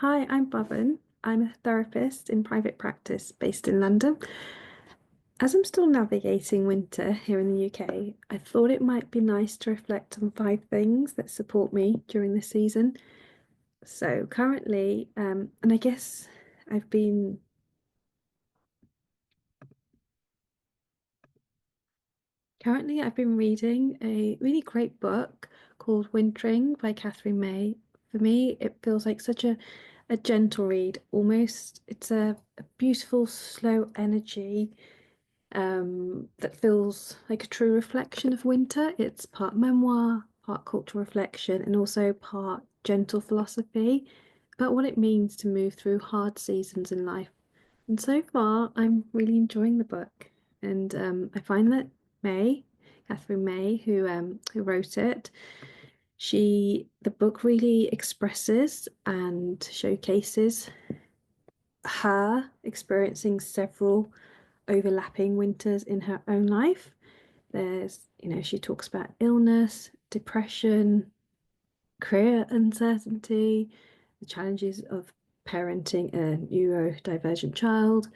Hi, I'm Bobbin. I'm a therapist in private practice based in London. As I'm still navigating winter here in the UK, I thought it might be nice to reflect on five things that support me during the season. So currently, and I guess I've been I've been reading a really great book called Wintering by Katherine May. For me, it feels like such a gentle read, almost. It's a beautiful, slow energy that feels like a true reflection of winter. It's part memoir, part cultural reflection, and also part gentle philosophy about what it means to move through hard seasons in life. And so far, I'm really enjoying the book. And I find that May, Catherine May, who wrote it, the book really expresses and showcases her experiencing several overlapping winters in her own life. She talks about illness, depression, career uncertainty, the challenges of parenting a neurodivergent child.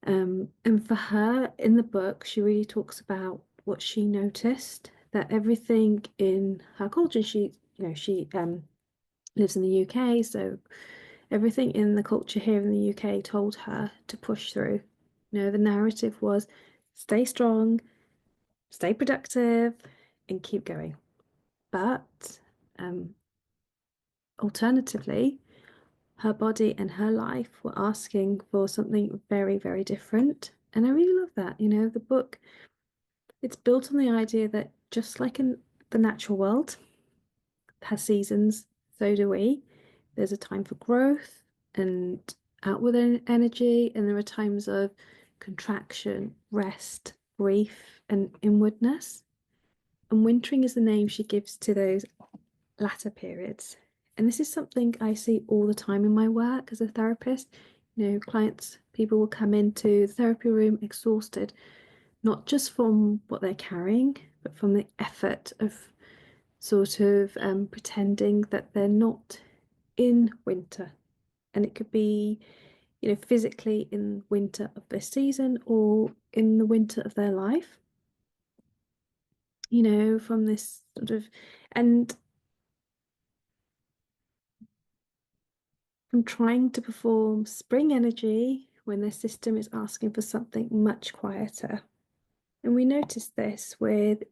And for her, in the book, she really talks about what she noticed that everything in her culture, she lives in the UK, so everything in the culture here in the UK told her to push through. The narrative was stay strong, stay productive, and keep going. But um, alternatively, her body and her life were asking for something very, very different. And I really love that. The book, it's built on the idea that just like in the natural world has seasons, so do we. There's a time for growth and outward energy, and there are times of contraction, rest, grief, and inwardness. And wintering is the name she gives to those latter periods. And this is something I see all the time in my work as a therapist. Clients, people will come into the therapy room exhausted, not just from what they're carrying, but from the effort of sort of pretending that they're not in winter. And it could be, physically in winter of their season or in the winter of their life, from this sort of, and from trying to perform spring energy when their system is asking for something much quieter. And we notice this with,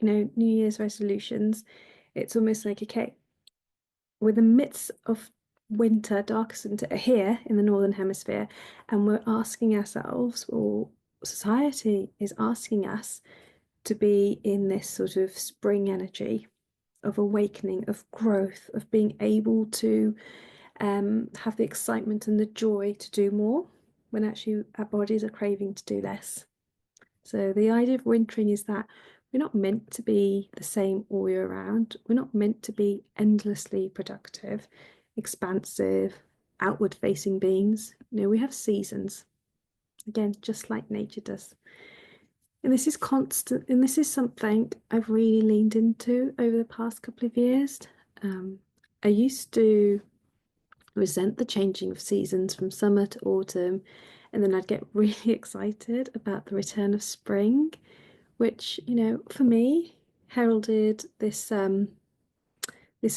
New Year's resolutions. It's almost like, okay, we're in the midst of winter, darkest winter here in the Northern Hemisphere, and we're asking ourselves, or society is asking us to be in this sort of spring energy of awakening, of growth, of being able to have the excitement and the joy to do more when actually our bodies are craving to do less. So the idea of wintering is that we're not meant to be the same all year round. We're not meant to be endlessly productive, expansive, outward facing beings. We have seasons, again, just like nature does. And this is constant, and this is something I've really leaned into over the past couple of years. Um, I used to resent the changing of seasons from summer to autumn, and then I'd get really excited about the return of spring, which, for me, heralded this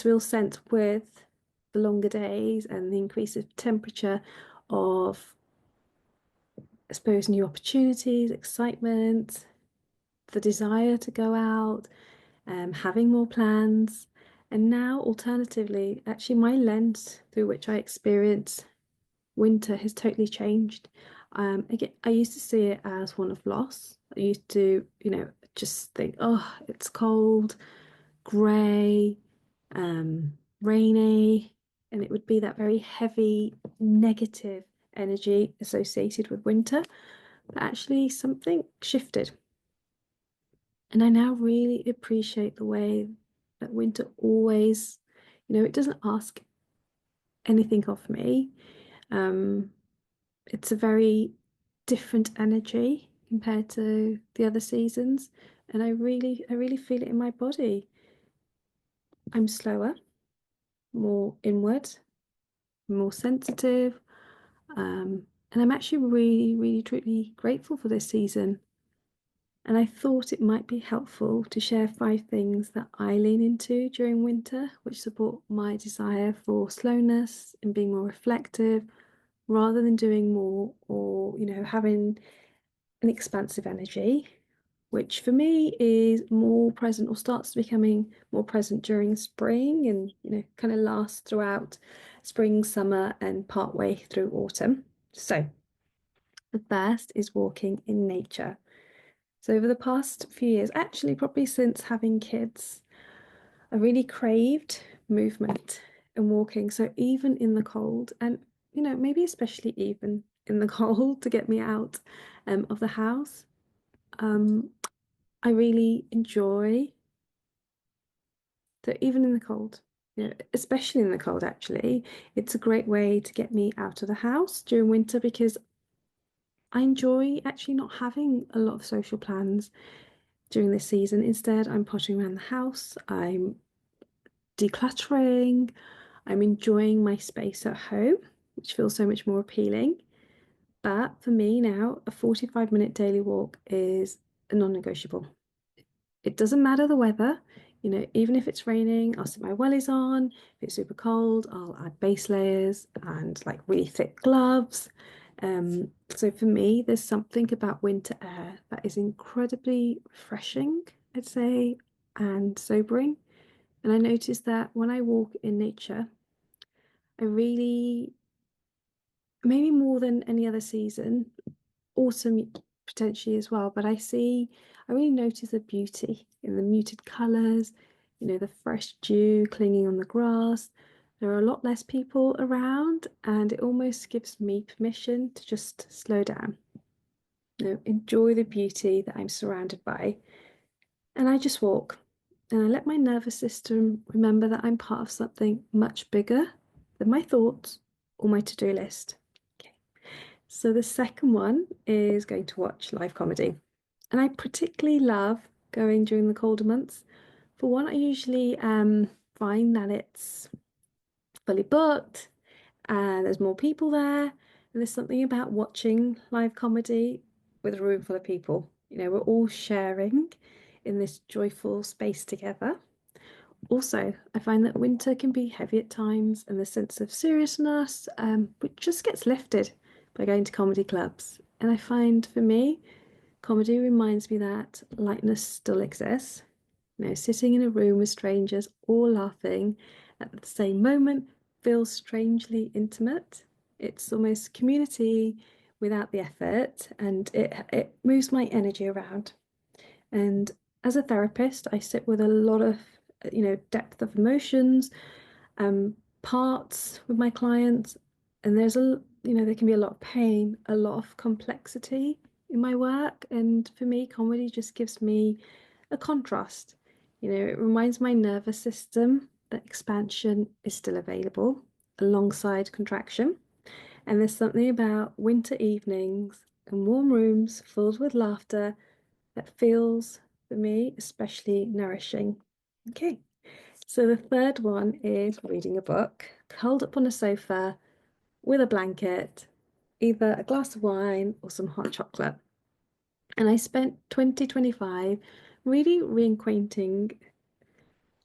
real sense with the longer days and the increase of temperature of, I suppose, new opportunities, excitement, the desire to go out, having more plans. And now, alternatively, actually, my lens through which I experience winter has totally changed. Again, I used to see it as one of loss. I used to, just think, oh, it's cold, grey, rainy, and it would be that very heavy, negative energy associated with winter. But actually, something shifted. And I now really appreciate the way that winter always, it doesn't ask anything of me. Um, it's a very different energy compared to the other seasons, and I really feel it in my body. I'm slower, more inward, more sensitive. And I'm actually really, really, truly grateful for this season. And I thought it might be helpful to share 5 things that I lean into during winter, which support my desire for slowness and being more reflective rather than doing more or, having an expansive energy, which for me is more present or starts becoming more present during spring and, kind of lasts throughout spring, summer, and partway through autumn. So, the first is walking in nature. So, over the past few years, actually, probably since having kids, I really craved movement and walking. So, even in the cold, and maybe especially even in the cold to get me out of the house, um, I really enjoy that, even in the cold. Especially in the cold, actually, it's a great way to get me out of the house during winter because I enjoy actually not having a lot of social plans during this season. Instead, I'm pottering around the house, I'm decluttering, I'm enjoying my space at home, which feels so much more appealing. But for me now, a 45-minute daily walk is a non-negotiable. It doesn't matter the weather, even if it's raining, I'll sit my wellies on. If it's super cold, I'll add base layers and like really thick gloves. So for me, there's something about winter air that is incredibly refreshing, I'd say, and sobering. And I notice that when I walk in nature, I really, maybe more than any other season, autumn potentially as well, but I really notice the beauty in the muted colours, the fresh dew clinging on the grass. There are a lot less people around, and it almost gives me permission to just slow down, enjoy the beauty that I'm surrounded by. And I just walk and I let my nervous system remember that I'm part of something much bigger than my thoughts or my to-do list. Okay. So the second one is going to watch live comedy. And I particularly love going during the colder months. For one, I usually find that it's fully booked and there's more people there. And there's something about watching live comedy with a room full of people. We're all sharing in this joyful space together. Also, I find that winter can be heavy at times, and the sense of seriousness, which just gets lifted by going to comedy clubs. And I find for me, comedy reminds me that lightness still exists. Sitting in a room with strangers, all laughing at the same moment feels strangely intimate. It's almost community without the effort, and it moves my energy around. And as a therapist, I sit with a lot of, depth of emotions, parts with my clients, and there can be a lot of pain, a lot of complexity in my work. And for me, comedy just gives me a contrast. It reminds my nervous system that expansion is still available alongside contraction. And there's something about winter evenings and warm rooms filled with laughter that feels, for me, especially nourishing. Okay, so the third one is reading a book, curled up on a sofa with a blanket, either a glass of wine or some hot chocolate. And I spent 2025 really reacquainting.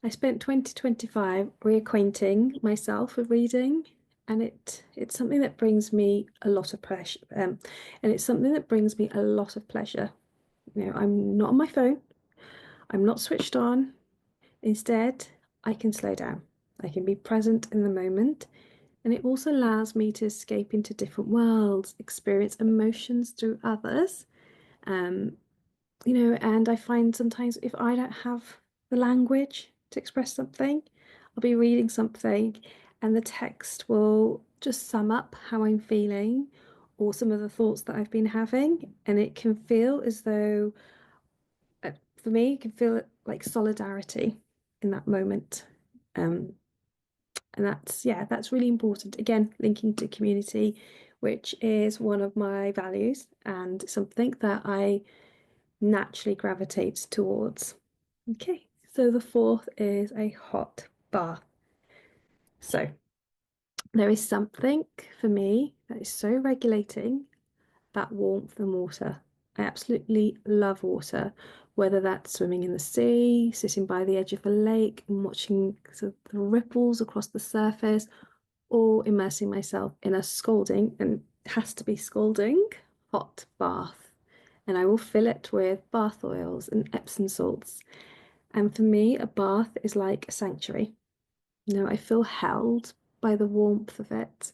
I spent 2025 reacquainting myself with reading, and it's something that brings me a lot of pleasure. And it's something that brings me a lot of pleasure. I'm not on my phone. I'm not switched on. Instead, I can slow down. I can be present in the moment. And it also allows me to escape into different worlds, experience emotions through others. Um, and I find sometimes if I don't have the language to express something, I'll be reading something and the text will just sum up how I'm feeling or some of the thoughts that I've been having. And it can feel as though for me, you can feel like solidarity in that moment. Um, and that's really important. Again, linking to community, which is one of my values and something that I naturally gravitate towards. Okay, so the fourth is a hot bath. So There is something for me that is so regulating about warmth and water. I absolutely love water, whether that's swimming in the sea, sitting by the edge of a lake and watching sort of the ripples across the surface, or immersing myself in a scalding, and it has to be scalding, hot bath. And I will fill it with bath oils and Epsom salts. And for me, a bath is like a sanctuary. I feel held by the warmth of it.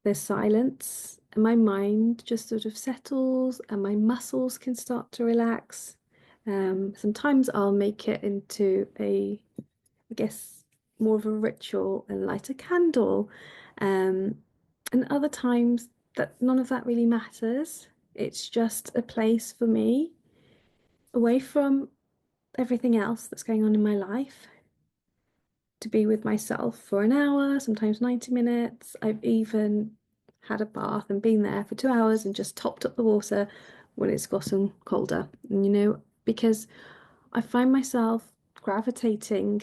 There's silence, and my mind just sort of settles, and my muscles can start to relax. Sometimes I'll make it into I guess, more of a ritual and light a candle. Um, and other times that none of that really matters. It's just a place for me away from everything else that's going on in my life to be with myself for an hour, sometimes 90 minutes. I've even had a bath and been there for 2 hours and just topped up the water when it's gotten colder. And because I find myself gravitating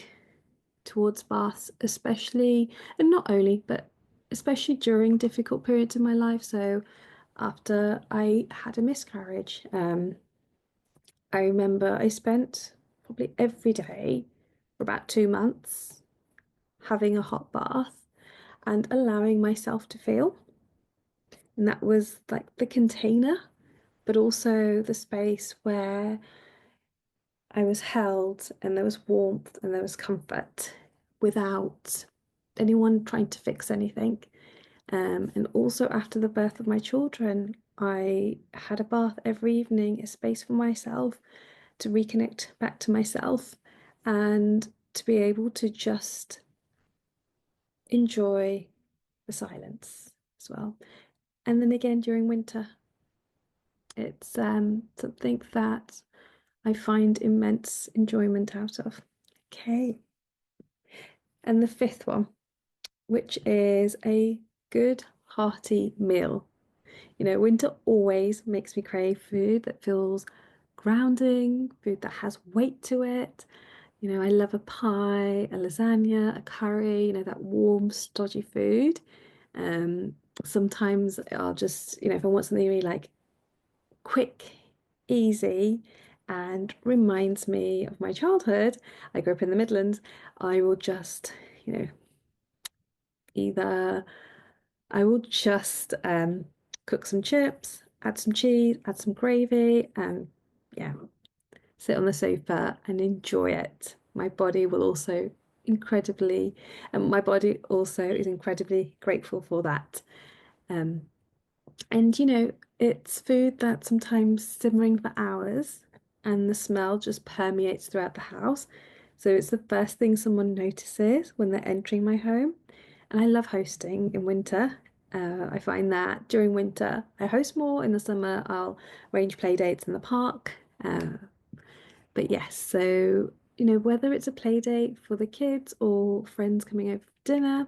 towards baths, especially, and not only, but especially during difficult periods in my life. So after I had a miscarriage, I remember I spent probably every day for about 2 months having a hot bath and allowing myself to feel. And that was like the container, but also the space where I was held and there was warmth and there was comfort without anyone trying to fix anything. And also after the birth of my children, I had a bath every evening, a space for myself to reconnect back to myself and to be able to just enjoy the silence as well. And then again during winter, it's something that I find immense enjoyment out of. Okay. And the fifth one, which is a good hearty meal. Winter always makes me crave food that feels grounding, food that has weight to it. I love a pie, a lasagna, a curry, that warm, stodgy food. Um, Sometimes I'll just, if I want something really like quick, easy, and reminds me of my childhood. I grew up in the Midlands. I will just, either I will just cook some chips, add some cheese, add some gravy, and yeah, sit on the sofa and enjoy it. My body also is incredibly grateful for that. Um, and it's food that's sometimes simmering for hours, and the smell just permeates throughout the house. So it's the first thing someone notices when they're entering my home. And I love hosting in winter. I find that during winter, I host more. In the summer, I'll arrange play dates in the park. But yes, so whether it's a play date for the kids or friends coming over for dinner,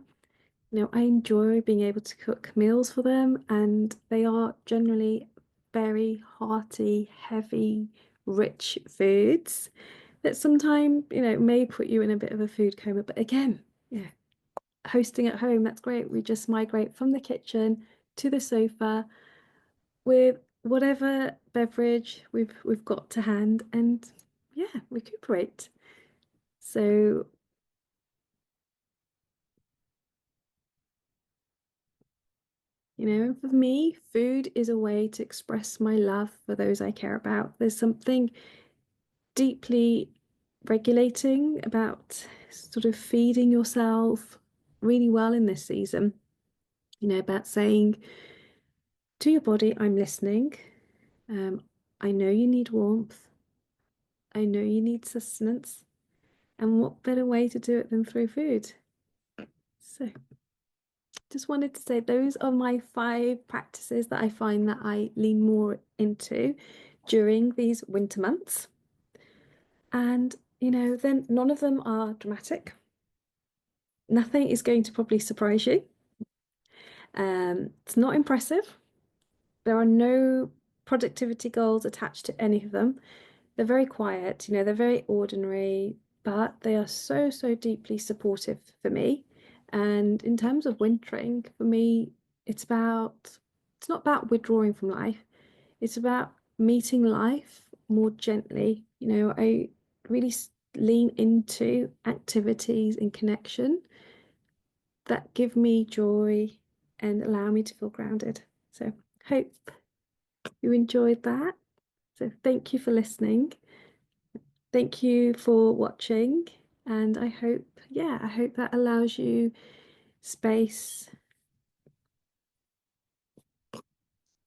I enjoy being able to cook meals for them, and they are generally very hearty, heavy, rich foods that sometimes, may put you in a bit of a food coma. But again, yeah, hosting at home, that's great. We just migrate from the kitchen to the sofa with whatever beverage we've got to hand and yeah, recuperate. So, for me, food is a way to express my love for those I care about. There's something deeply regulating about sort of feeding yourself really well in this season, about saying to your body, I'm listening. I know you need warmth. I know you need sustenance. And what better way to do it than through food? So, just wanted to say those are my 5 practices that I find that I lean more into during these winter months. And, then none of them are dramatic. Nothing is going to probably surprise you. It's not impressive. There are no productivity goals attached to any of them. They're very quiet, they're very ordinary, but they are so, so deeply supportive for me. And in terms of wintering, for me, it's about, it's not about withdrawing from life. It's about meeting life more gently. I really lean into activities and connection that give me joy and allow me to feel grounded. So, hope you enjoyed that. So, thank you for listening. Thank you for watching. And I hope, yeah, I hope that allows you space.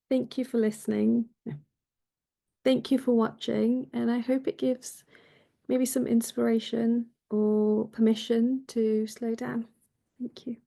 Thank you for listening. Thank you for watching. And I hope it gives maybe some inspiration or permission to slow down. Thank you.